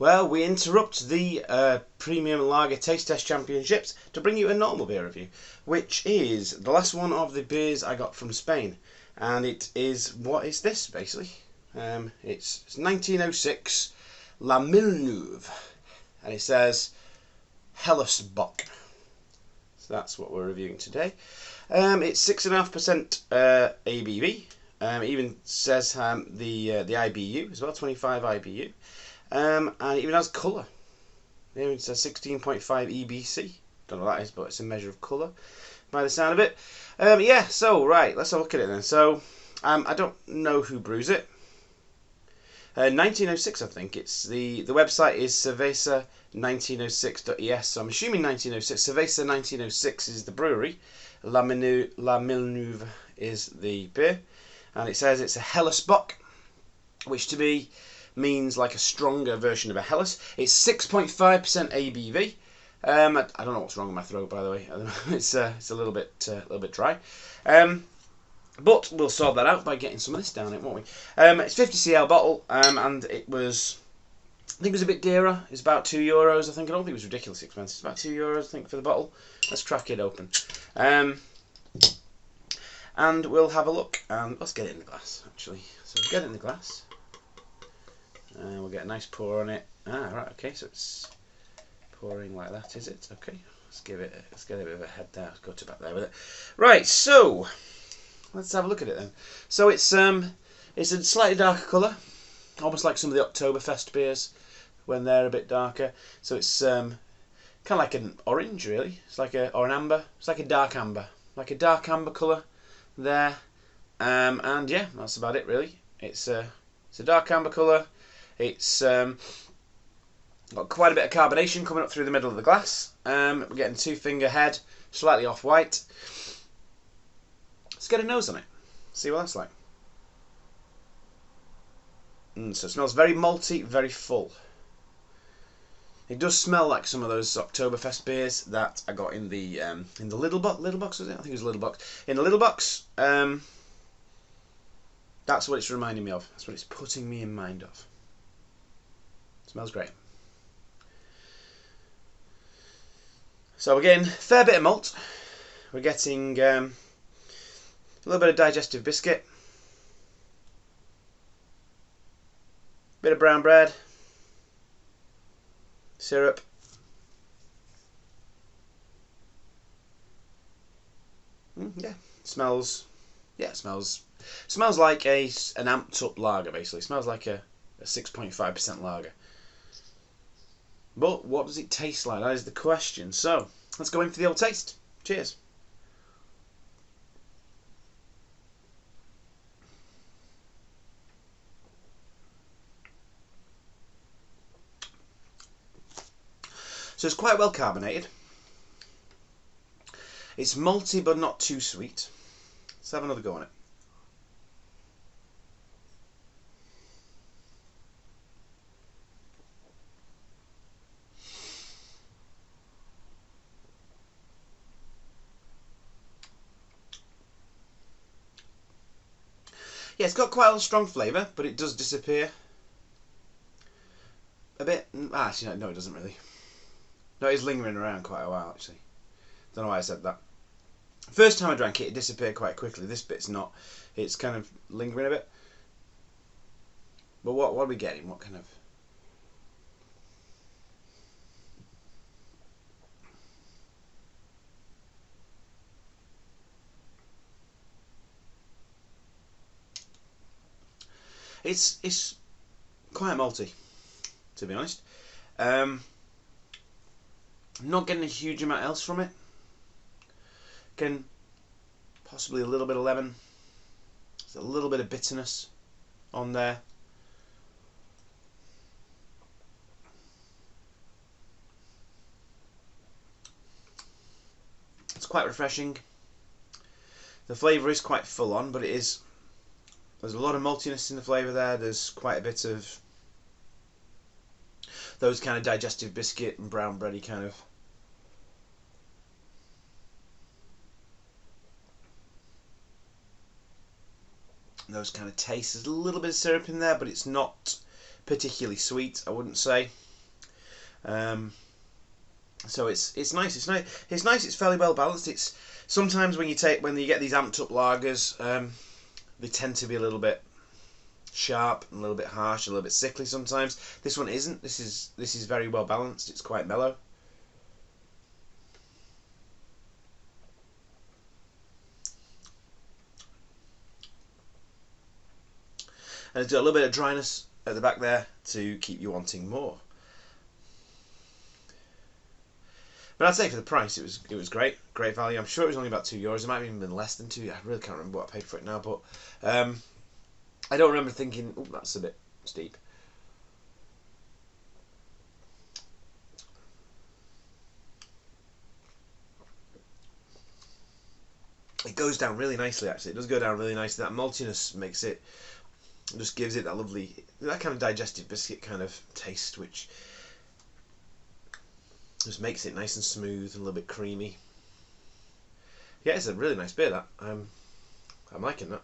Well, we interrupt the Premium Lager Taste Test Championships to bring you a normal beer review, which is the last one of the beers I got from Spain. And it is, what is this, basically? It's 1906 La Milnueve, and it says Hellesbock. So that's what we're reviewing today. It's 6.5% ABV. It even says the IBU as well, 25 IBU. And it even has colour. It says 16.5 EBC. Don't know what that is, but it's a measure of colour by the sound of it. Yeah, so, right, let's have a look at it then. So, I don't know who brews it. 1906, I think. It's the website is cerveza1906.es, so I'm assuming 1906. Cerveza 1906 is the brewery. La Milnueve is the beer. And it says it's a Hellesbock, which to me means like a stronger version of a Helles. It's 6.5% ABV. I don't know what's wrong with my throat, by the way. I don't know. It's a little bit dry. But we'll sort that out by getting some of this down it, won't we? It's 50cl bottle, and it was, I think it was a bit dearer. It's about €2, I think. I don't think it was ridiculously expensive. It's about €2, I think, for the bottle. Let's crack it open. And we'll have a look. Let's get it in the glass, actually. So we'll get it in the glass. And we'll get a nice pour on it. Right, okay, so it's pouring like that, is it? Okay, let's get a bit of a head there. Let's go to back there with it. Right, so let's have a look at it then. So it's a slightly darker colour, almost like some of the Oktoberfest beers when they're a bit darker. So it's kind of like an orange, really. It's like or an amber. It's like a dark amber colour there. And yeah, that's about it, really. It's a dark amber colour. It's got quite a bit of carbonation coming up through the middle of the glass. We're getting 2-finger head, slightly off-white. Let's get a nose on it, see what that's like. So it smells very malty, very full. It does smell like some of those Oktoberfest beers that I got in the little box, was it? I think it was a little box. In the little box, that's what it's reminding me of. That's what it's putting me in mind of. Smells great. So again, fair bit of malt. We're getting a little bit of digestive biscuit, bit of brown bread, syrup, yeah, smells like an amped up lager, basically. It smells like a 6.5% lager. But what does it taste like? That is the question. So let's go in for the old taste. Cheers. So it's quite well carbonated. It's malty but not too sweet. Let's have another go on it. Yeah, it's got quite a strong flavour, but it does disappear a bit. Actually, no, it doesn't really. No, it's lingering around quite a while, actually. Don't know why I said that. First time I drank it, it disappeared quite quickly. This bit's not. It's kind of lingering a bit. But what are we getting? What kind of... It's quite malty, to be honest. Not getting a huge amount else from it. Again, possibly a little bit of lemon. There's a little bit of bitterness on there. It's quite refreshing. The flavour is quite full on, but there's a lot of maltiness in the flavour there. There's quite a bit of those kind of digestive biscuit and brown bready kind of. Those kind of tastes. There's a little bit of syrup in there, but it's not particularly sweet, I wouldn't say. So it's nice. It's nice. It's nice. It's fairly well balanced. It's sometimes when you get these amped up lagers, they tend to be a little bit sharp, and a little bit harsh, a little bit sickly sometimes. This one isn't. This is very well balanced. It's quite mellow. And it's got a little bit of dryness at the back there to keep you wanting more. But I'd say for the price, it was great value. I'm sure it was only about €2. It might have even been less than 2. I really can't remember what I paid for it now, but I don't remember thinking, oh, that's a bit steep. It goes down really nicely, actually. It does go down really nicely. That maltiness makes it, just gives it that lovely, that kind of digestive biscuit kind of taste, which just makes it nice and smooth and a little bit creamy. Yeah, it's a really nice beer, that. I'm liking that.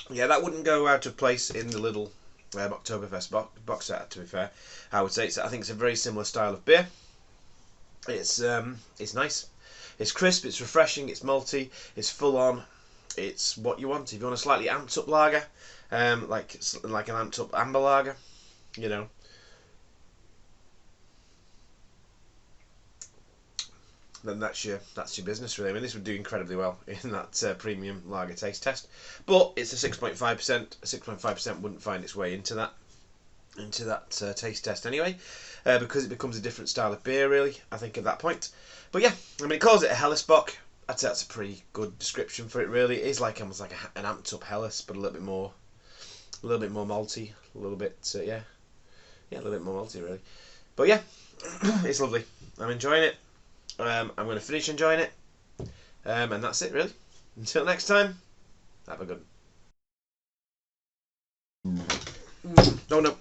Yeah, that wouldn't go out of place in the little Oktoberfest box set, to be fair. I would say I think it's a very similar style of beer. It's nice. It's crisp, it's refreshing, it's malty, it's full on. It's what you want. If you want a slightly amped up lager, like an amped up amber lager, you know. Then that's your business, really. I mean, this would do incredibly well in that premium lager taste test. But it's a 6.5%. A 6.5% wouldn't find its way into that taste test anyway, because it becomes a different style of beer, really, I think, at that point. But yeah, I mean, it calls it a Hellesbock. I'd say that's a pretty good description for it, really. It is like almost like an amped up Helles, but a little bit more malty, a little bit a little bit more malty, really. But yeah, it's lovely. I'm enjoying it. I'm going to finish enjoying it, and that's it, really. Until next time, have a good one. Oh no.